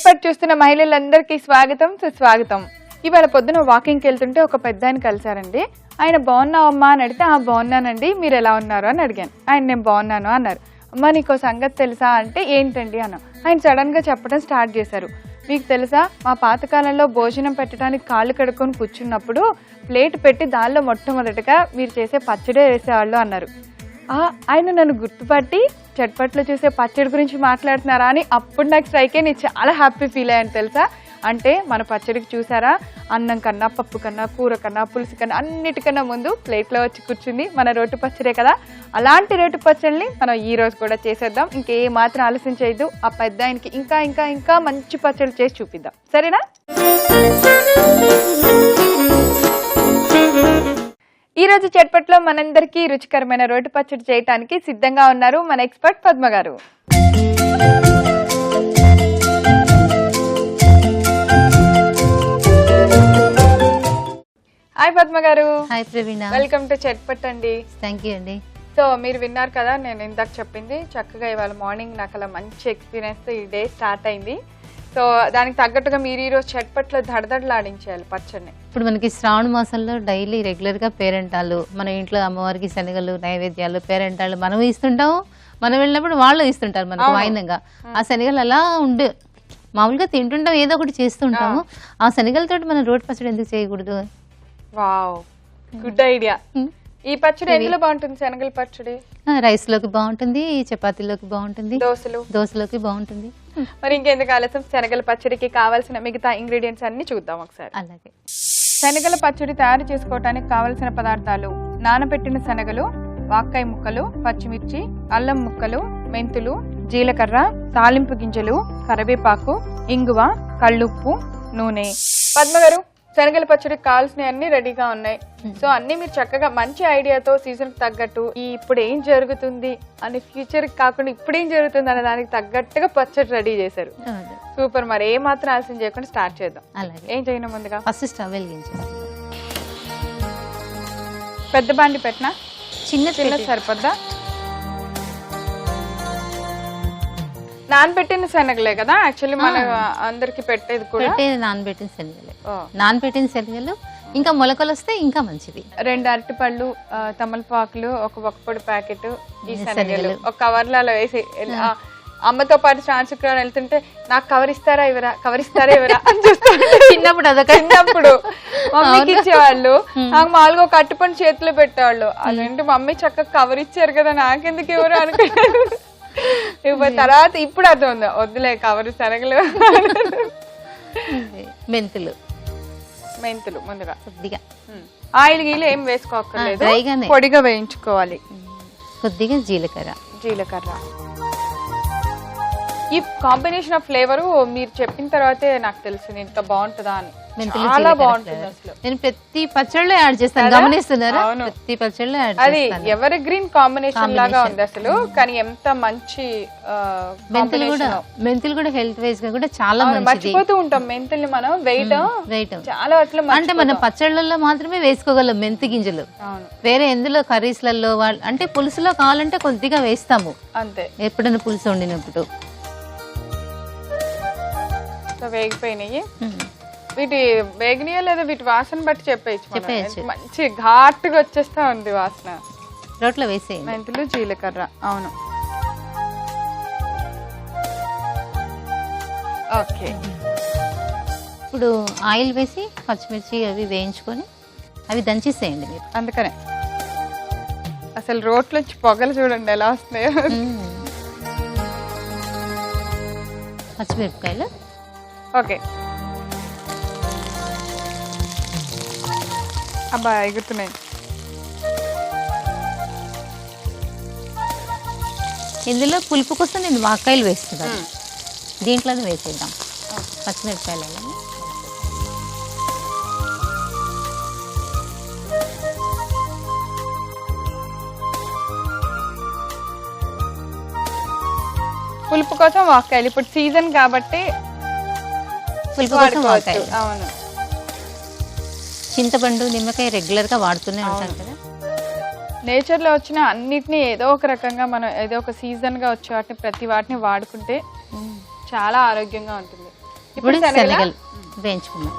చట్పట్ చూస్తున్న మహిళలందరికీ స్వాగతం సుస్వాగతం. ఇవాళ పొద్దున వాకింగ్కి వెళ్తుంటే ఒక పెద్ద ఆయన కలిసారండి. ఆయన బాగున్నావమ్మా అని అడిగితే బాగున్నానండి, మీరు ఎలా ఉన్నారు అని అడిగాను. ఆయన నేను బాగున్నాను అన్నారు. అమ్మ నీకో సంగతి తెలుసా అంటే ఏంటండి అన్నా. ఆయన సడన్గా చెప్పడం స్టార్ట్ చేశారు. మీకు తెలుసా మా పాతకాలంలో భోజనం పెట్టడానికి కాళ్ళు కడుక్కొని కూర్చున్నప్పుడు ప్లేట్ పెట్టి దానిలో మొట్టమొదటిగా మీరు చేసే పచ్చడే వేసేవాళ్ళు అన్నారు. ఆయన నన్ను గుర్తుపట్టి చట్పట్లో చూసే పచ్చడి గురించి మాట్లాడుతున్నారా అని అప్పుడు నాకు స్ట్రైక్ అయ్యి నేను చాలా హ్యాపీ ఫీల్ అయ్యాను తెలుసా. అంటే మన పచ్చడికి చూసారా, అన్నం కన్నా పప్పు కన్నా కూర కన్నా పులుసు కన్నా అన్నిటికన్నా ముందు ప్లేట్లో వచ్చి కూర్చుంది మన రోటి పచ్చడే కదా. అలాంటి రోటి పచ్చడిని మనం ఈ రోజు కూడా చేసేద్దాం. ఇంకే మాత్రం ఆలస్యం చేయదు. ఆ పెద్ద ఆయనకి ఇంకా ఇంకా ఇంకా మంచి పచ్చడి చేసి చూపిద్దాం, సరేనా? ఈ రోజు చట్పట్లో మనందరికీ రుచికరమైన రోటి పచ్చడి చేయడానికి సిద్ధంగా ఉన్నారు మన ఎక్స్పర్ట్ పద్మ గారు. హాయ్ పద్మ గారు. Hi Praveena, welcome to Chatpat అండి. థ్యాంక్ యూ అండి. సో మీరు విన్నారు కదా నేను ఇందాక చెప్పింది, చక్కగా ఇవాళ మార్నింగ్ నాకు అలా మంచి ఎక్స్పీరియన్స్ ఈ డే స్టార్ట్ అయింది. సో దానికి తగ్గట్టుగా మీరు ఈరోజు చట్పట్లో దడదడలాడించేయాలి పచ్చడిని. ఇప్పుడు మనకి శ్రావణ మాసంలో డైలీ రెగ్యులర్గా పేరెంటాలు, మన ఇంట్లో అమ్మవారికి శనగలు నైవేద్యాలు పేరెంటాలు మనం ఇస్తుంటాము. మనం వెళ్ళినప్పుడు వాళ్ళు ఇస్తుంటారు మనకు వాయినంగా. ఆ శనగలు అలా ఉండు మామూలుగా తింటుంటాం, ఏదో ఒకటి చేస్తుంటాము. ఆ శనగలతో మనం రోటి పచ్చడి ఎందుకు చేయకూడదు? Wow, good idea. ఈ పచ్చడి ఎందులో బాగుంటుంది? శనగల పచ్చడి రైస్ లోకి బాగుంటుంది, చపాతీలోకి బాగుంటుంది, దోశలోకి బాగుంటుంది. మరి ఇంకెందుకు ఆలస్యం, శనగల పచ్చడికి కావాల్సిన మిగతా ఇంగ్రీడియంట్స్ అన్ని చూద్దాం ఒకసారి. అలాగే శనగల పచ్చడి తయారు చేసుకోవడానికి కావలసిన పదార్థాలు: నానబెట్టిన శనగలు, వాక్కాయ ముక్కలు, పచ్చిమిర్చి, అల్లం ముక్కలు, మెంతులు, జీలకర్ర, తాలింపు గింజలు, కరివేపాకు, ఇంగువ, కళ్ళుప్పు, నూనె. పద్మ గారు, శనగల పచ్చడికి కావాల్సినవి అన్ని రెడీగా ఉన్నాయి. సో అన్ని మీరు చక్కగా మంచి ఐడియాతో సీజన్ కి తగ్గట్టు ఇప్పుడు ఏం జరుగుతుంది అని, ఫ్యూచర్ కాకుండా ఇప్పుడు ఏం జరుగుతుంది అనే దానికి తగ్గట్టుగా పచ్చడి రెడీ చేశారు. సూపర్. మరి ఏ మాత్రం ఆలస్యం చేయకుండా స్టార్ట్ చేద్దాం. ఏం చేయను ముందుగా ఫస్ట్ స్టవ్ వెలిగించాలి. పెద్ద బాండి పెట్టినా చిన్న సరిపోద్దా? నానబెట్టిన శనగలే కదా యాక్చువల్లీ మన అందరికి పెట్టేది కూడా. నానబెట్టిన శనగలే. నానబెట్టిన శనగలు ఇంకా మొలకలు వస్తే ఇంకా మంచిది. 2 అరటిపళ్ళు, తమలపాకులు, ఒక పొడి ప్యాకెట్, ఈ శనగలు ఒక కవర్లలో వేసి అమ్మతో పాటు ట్రాన్స్ఫర్ వెళ్తుంటే నాకు కవర్ ఇస్తారా ఇవరా అని చూస్తాను. చిన్నప్పుడు మమ్మీకి ఇచ్చేవాళ్ళు, నాకు మామూలుగా ఒక అరటిపండు చేతిలో పెట్టేవాళ్ళు. అదేంటి మమ్మీ చక్కగా కవర్ ఇచ్చారు కదా నాకెందుకు ఎవరు అనుకున్నాను. తర్వాత ఇప్పుడు అర్థం ఉందా, వద్దులే కవర్ శనగలు. మెంతులు ముందుగా కొద్దిగా, ఆయిల్ గీలు ఏం వేసుకోక్కర్లేదు, పొడిగా వేయించుకోవాలి. కొద్దిగా జీలకర్ర. ఈ కాంబినేషన్ ఆఫ్ ఫ్లేవర్ మీరు చెప్పిన తర్వాతే నాకు తెలిసింది ఇంత బాగుంటుందా అని. చాలా బాగుంటుంది అసలు. నేను ప్రతి పచ్చడిలో యాడ్ చేస్తాను, గమనిస్తున్నారా? ప్రతి పచ్చడిలో యాడ్ అది ఎవర్ గ్రీన్ కాంబినేషన్ లాగా ఉంది అసలు. కానీ ఎంత మంచి మెంతులు కూడా హెల్త్ వైజ్ గా కూడా చాలా మంచిది. మర్చిపోతూ ఉంటాం మెంతుల్ని మనం వేయటం చాలా అట్లా. అంటే మనం పచ్చళ్ళల్లో మాత్రమే వేసుకోగలం మెంతి గింజలు. వేరే ఎందులో కర్రీస్లలో అంటే పులుసులో కావాలంటే కొద్దిగా వేస్తాము అంతే, ఎప్పుడైనా పులుసు వండినప్పుడు. వేగిపోయినాయి. వీటి వేగినాయో లేదా వీటి వాసన బట్టి చెప్పేయచ్చు. మంచి ఘాటుగా వచ్చేస్తా ఉంది వాసన. రోట్లో వేసే మెంతులు, జీలకర్ర. అవును, ఓకే. ఇప్పుడు ఆయిల్ వేసి పచ్చిమిర్చి అవి వేయించుకొని అవి దంచేసేయండి మీరు. అందుకనే అసలు రోట్లోంచి పొగలు చూడండి ఎలా వస్తున్నాయో. పచ్చిమిరపకాయలు ఓకే. అబ్బా ఎగురుతున్నాయి. ఇందులో పులుపు కోసం నేను వాక్కాయలు వేస్తున్నాను, దీంట్లోనే వేసేద్దాం పచ్చిమిరపకాయలు. పులుపు కోసం వాక్కాయలు ఇప్పుడు సీజన్ కాబట్టి పులుపు కోసం వాక్కాయలు. అవును. చింతపండు, నిమ్మకాయ రెగ్యులర్ గా వాడుతూనే ఉంటాం కదా. నేచర్ లో వచ్చిన అన్నిటిని ఏదో ఒక రకంగా మనం ఏదో ఒక సీజన్ గా వచ్చే వాటిని ప్రతి వాటిని వాడుకుంటే చాలా ఆరోగ్యంగా ఉంటుంది. ఇప్పుడు శనగలు వేయించుకున్నాం.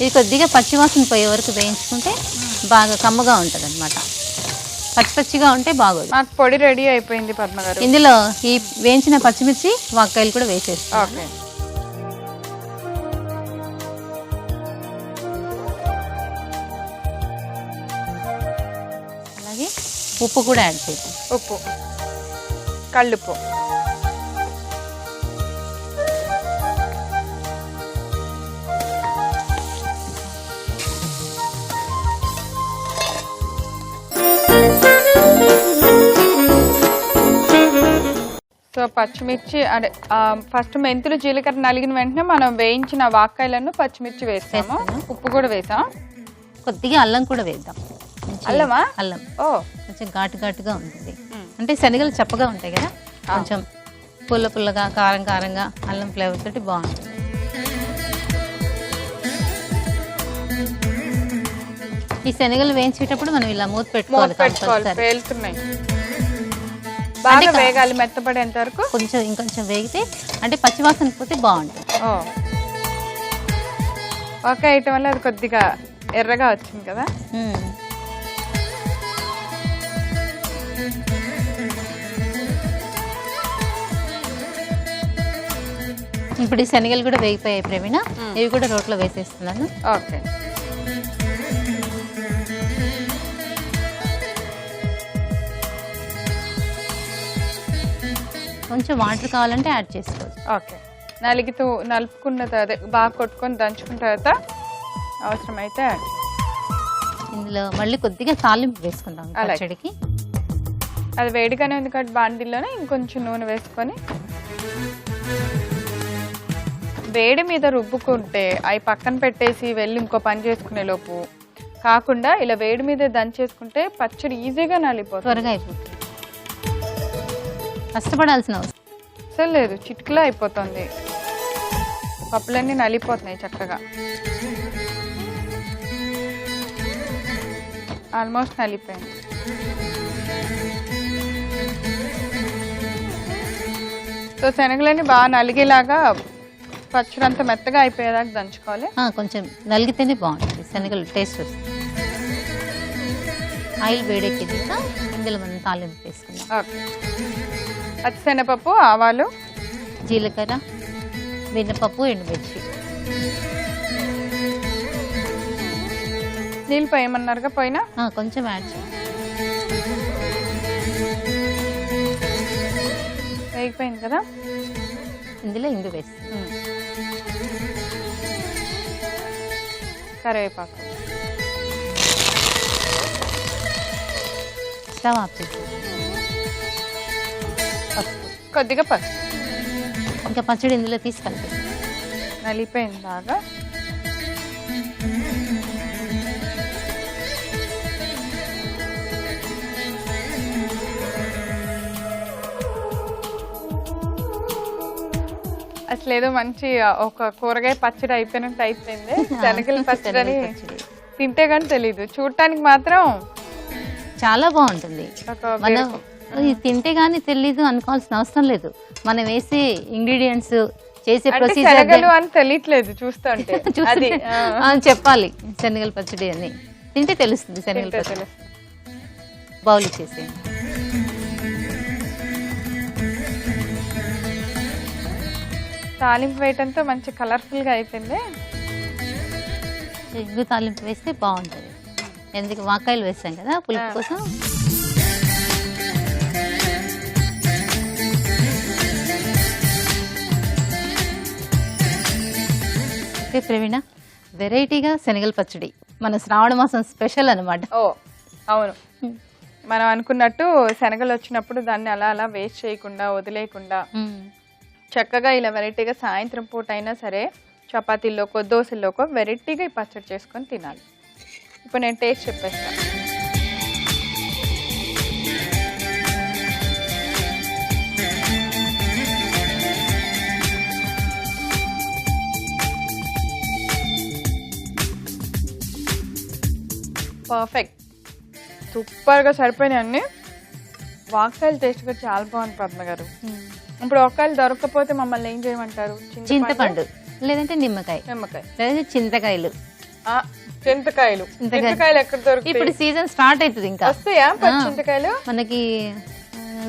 ఇది కొద్దిగా పచ్చివాసన పోయే వరకు వేయించుకుంటే బాగా కమ్మగా ఉంటుంది అనమాట. పచ్చిగా ఉంటే బాగోదు. మాకు పొడి రెడీ అయిపోయింది పద్మ గారు. ఇందులో ఈ వేయించిన పచ్చిమిర్చి వాక్కాయలు కూడా వేసేస్తాం. ఓకే. అలాగే ఉప్పు కూడా యాడ్ చేద్దాం. ఉప్పు, కళ్ళుప్పు. సో పచ్చిమిర్చి అంటే ఫస్ట్ మెంతులు జీలకర్ర నలిగిన వెంటనే మనం వేయించిన వాక్కాయలను పచ్చిమిర్చి వేస్తాము, ఉప్పు కూడా వేసాం. కొద్దిగా అల్లం కూడా వేద్దాం. అల్లమా? అల్లం ఓ కొంచెం ఘాటుగా ఉంటుంది. అంటే శనగలు చప్పగా ఉంటాయి కదా, కొంచెం పుల్లగా కారంగా అల్లం ఫ్లేవర్ తోటి బాగుంటుంది. ఈ శనగలు వేయించేటప్పుడు మనం ఇలా మూత పెట్టుకోవాలి. పేలుతున్నాయి. బాగా వేగాలి, మెత్తపడేంత వరకు. ఇంకొంచెం వేగితే అంటే పచ్చివాసన పోతే బాగుంటుంది. ఒక ఐటమ్ వల్ల అది కొద్దిగా ఎర్రగా వచ్చింది కదా. ఇప్పుడు ఈ శనగలు కూడా వేగిపోయాయి ప్రవీణ. ఇవి కూడా రోట్లో వేసేస్తున్నాను. ఓకే. కొంచెం వాటర్ కావాలంటే యాడ్ చేసుకోవచ్చు. ఓకే. నలుపుకున్న తర్వాత బాగా కొట్టుకొని దంచుకున్న తర్వాత అవసరమైతే ఇందులో మళ్ళీ కొద్దిగా తాలింపు వేసుకుందాం పచ్చడికి. అది వేడిగానే ఉంది కాబట్టి బాండిల్లోనే ఇంకొంచెం నూనె వేసుకొని వేడి మీద రుబ్బుకుంటే అవి పక్కన పెట్టేసి వెళ్ళి ఇంకో పని చేసుకునే లోపు కాకుండా ఇలా వేడి మీద దంచేసుకుంటే పచ్చడి ఈజీగా నలిపోతుంది, త్వరగా అయిపోతుంది. కష్టపడాల్సిన అవసరం అసలు లేదు, చిటికలో అయిపోతుంది. పప్పులన్నీ నలిపోతున్నాయి చక్కగా. ఆల్మోస్ట్ నలిపోయింది. సో శనగలన్నీ బాగా నలిగేలాగా పచ్చడి అంతా మెత్తగా అయిపోయేదాకా దంచుకోవాలి. కొంచెం నలిగితేనే బాగుంటుంది, శనగలు టేస్ట్ వస్తుంది. ఆయిల్ వేడెక్కింది కదా, ఇందులో మనం తాలింపు వేసుకుందాం. ఓకే. పచ్చిశనగపప్పు, ఆవాలు, జీలకర్ర, మినపప్పు, ఎండుమిర్చి. నీళ్ళు పోయమన్నారుగా, పోయినా కొంచెం యాడ్ చేయండి. వేగిపోయింది కదా, ఇందులో ఇంగు వేస్తాం. కరివేపాకు. స్టవ్ ఆఫ్ చేసి కొద్దిగా పసుపు. ఇంకా పచ్చడి ఇందులో తీసుకెళ్తాం. నలిపోయింది బాగా. అసలు ఏదో మంచి ఒక కూరగాయ పచ్చడి అయిపోయినట్టు అయిపోయింది. శనగల పచ్చడి తింటే కానీ తెలీదు, చూడటానికి మాత్రం చాలా బాగుంటుంది. మనం తింటే గానీ తెలీదు అనుకోవాల్సిన అవసరం లేదు. మనం వేసే ఇంగ్రీడియంట్స్, చేసే ప్రొసీజర్ అని తెలియట్లేదు చూస్తుంటే. చెప్పాలి శనగల పచ్చడి అని, తింటే తెలుస్తుంది శనగల పచ్చడి. బౌల్ ఇచ్చేసి తాలింపు వేయటంతో మంచి కలర్ఫుల్ గా అయిపోయింది. ఎగ్గు తాలింపు వేస్తే బాగుంటుంది, ఎందుకు వాకాయలు వేస్తాం కదా పులుపు కోసం. ఓకే ప్రవీణ, వెరైటీగా శనగల పచ్చడి మన శ్రావణ మాసం స్పెషల్ అనమాట. ఓ అవును, మనం అనుకున్నట్టు శనగలు వచ్చినప్పుడు దాన్ని అలా అలా వేస్ట్ చేయకుండా వదిలేయకుండా చక్కగా ఇలా వెరైటీగా సాయంత్రం పూట అయినా సరే చపాతీల్లోకో దోశల్లోకో వెరైటీగా ఈ పచ్చడి చేసుకొని తినాలి. ఇప్పుడు నేను టేస్ట్ చెప్పేస్తాను. పర్ఫెక్ట్, సూపర్గా సరిపోయినాయి అన్నీ. వాక్కాయలు టేస్ట్ కూడా చాలా బాగుంది పద్మ గారు. ఇప్పుడు ఒక్కాయలు దొరకకపోతే మమ్మల్ని ఏం చేయమంటారు? చింతపండు లేదంటే నిమ్మకాయ, లేదంటే చింతకాయలు. చింతకాయలు ఎక్కడ దొరుకుతాయి? ఇప్పుడు సీజన్ స్టార్ట్ అవుతుంది, ఇంకా వస్తాయా చింతకాయలు? మనకి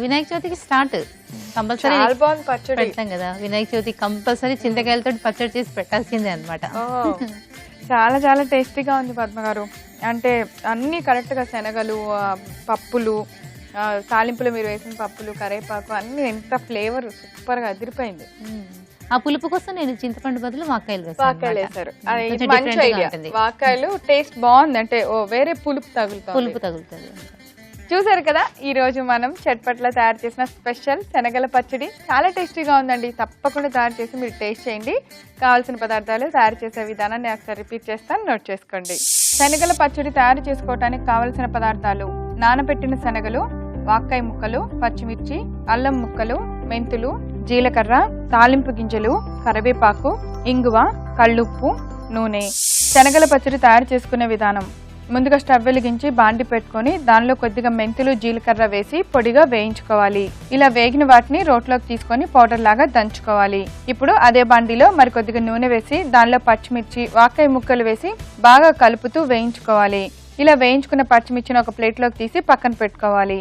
వినాయక చవితికి స్టార్ట్ కంపల్సరీ పెడతాం కదా. వినాయక చవితి కంపల్సరీ చింతకాయలతో పచ్చడి చేసి పెట్టాల్సిందే అన్నమాట. చాలా చాలా టేస్టీగా ఉంది పద్మ గారు. అంటే అన్ని కరెక్ట్ గా శనగలు, పప్పులు, తాలింపులు మీరు వేసిన పప్పులు, కరేపాకు అన్ని ఎంత ఫ్లేవర్ సూపర్ గా అదిరిపోయింది. ఆ పులుపు కోసం నేను చింతపండు బదులు వాక్కాయలు వేసారు. మంచి ఐడియా. వాక్కాయలు టేస్ట్ బాగుంది, అంటే వేరే పులుపు తగులుతుంది. చూసారు కదా, ఈ రోజు మనం చట్పట్ల తయారు చేసిన స్పెషల్ శనగల పచ్చడి. చాలా టేస్టీగా ఉందండి. తప్పకుండా తయారు చేసి మీరు టేస్ట్ చేయండి. కావాల్సిన పదార్థాలు, తయారు చేసే విధానాన్ని ఒకసారి రిపీట్ చేస్తాను, నోట్ చేసుకోండి. శనగల పచ్చడి తయారు చేసుకోవడానికి కావలసిన పదార్థాలు: నానబెట్టిన శనగలు, వాక్కాయ ముక్కలు, పచ్చిమిర్చి, అల్లం ముక్కలు, మెంతులు, జీలకర్ర, తాలింపు గింజలు, కరివేపాకు, ఇంగువ, కళ్ళుప్పు, నూనె. శనగల పచ్చడి తయారు చేసుకునే విధానం: ముందుగా స్టవ్ వెలిగించి బాండి పెట్టుకొని దానిలో కొద్దిగా మెంతులు, జీలకర్ర వేసి పొడిగా వేయించుకోవాలి. ఇలా వేగిన వాటిని రోట్లోకి తీసుకొని పౌడర్ లాగా దంచుకోవాలి. ఇప్పుడు అదే బాండిలో మరికొద్దిగా నూనె వేసి దానిలో పచ్చిమిర్చి, వాక్కాయ ముక్కలు వేసి బాగా కలుపుతూ వేయించుకోవాలి. ఇలా వేయించుకున్న పచ్చిమిర్చిని ఒక ప్లేట్లోకి తీసి పక్కన పెట్టుకోవాలి.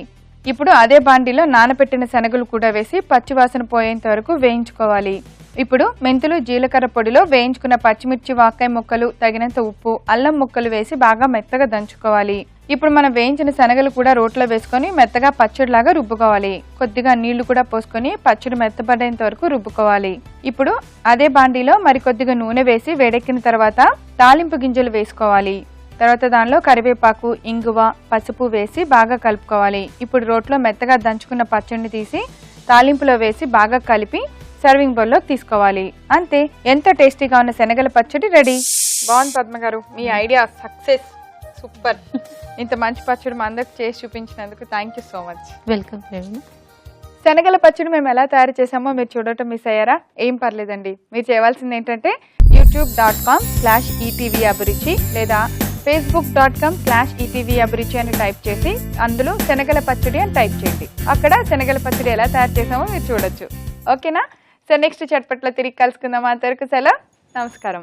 ఇప్పుడు అదే బాండిలో నానబెట్టిన శనగలు కూడా వేసి పచ్చివాసన పోయేంత వరకు వేయించుకోవాలి. ఇప్పుడు మెంతులు, జీలకర్ర పొడిలో వేయించుకున్న పచ్చిమిర్చి, వాక్కాయ ముక్కలు, తగినంత ఉప్పు, అల్లం ముక్కలు వేసి బాగా మెత్తగా దంచుకోవాలి. ఇప్పుడు మనం వేయించిన శనగలు కూడా రోట్లో వేసుకొని మెత్తగా పచ్చడిలాగా రుబ్బుకోవాలి. కొద్దిగా నీళ్లు కూడా పోసుకొని పచ్చడి మెత్తబడేంత వరకు రుబ్బుకోవాలి. ఇప్పుడు అదే బాండిలో మరికొద్దిగా నూనె వేసి వేడెక్కిన తర్వాత తాలింపు గింజలు వేసుకోవాలి. తర్వాత దానిలో కరివేపాకు, ఇంగువ, పసుపు వేసి బాగా కలుపుకోవాలి. ఇప్పుడు రోట్లో మెత్తగా దంచుకున్న పచ్చడిని తీసి తాలింపులో వేసి బాగా కలిపి సర్వింగ్ బౌల్లో తీసుకోవాలి. అంతే, ఎంతో టేస్టీగా ఉన్న శనగల పచ్చడి రెడీ. బాగుంది పద్మ గారు, మీ ఐడియా సక్సెస్, సూపర్. ఇంత మంచి పచ్చడి మా అందరికి చేసి చూపించినందుకు thank you so much. Welcome. శనగల పచ్చడి మేము ఎలా తయారు చేసామో మీరు చూడటం మిస్ అయ్యారా? ఏం పర్లేదండి. మీరు చేయవలసింది ఏంటంటే youtube.com/ETV అభిరుచి లేదా facebook.com/ETV అభిరుచి అని టైప్ చేసి అందులో శనగల పచ్చడి అని టైప్ చేయండి. అక్కడ శనగల పచ్చడి ఎలా తయారు చేసామో మీరు చూడొచ్చు. ఓకేనా? సో నెక్స్ట్ చట్పట్లో తిరిగి కలుసుకుందాం. అంతవరకు సెలవు, నమస్కారం.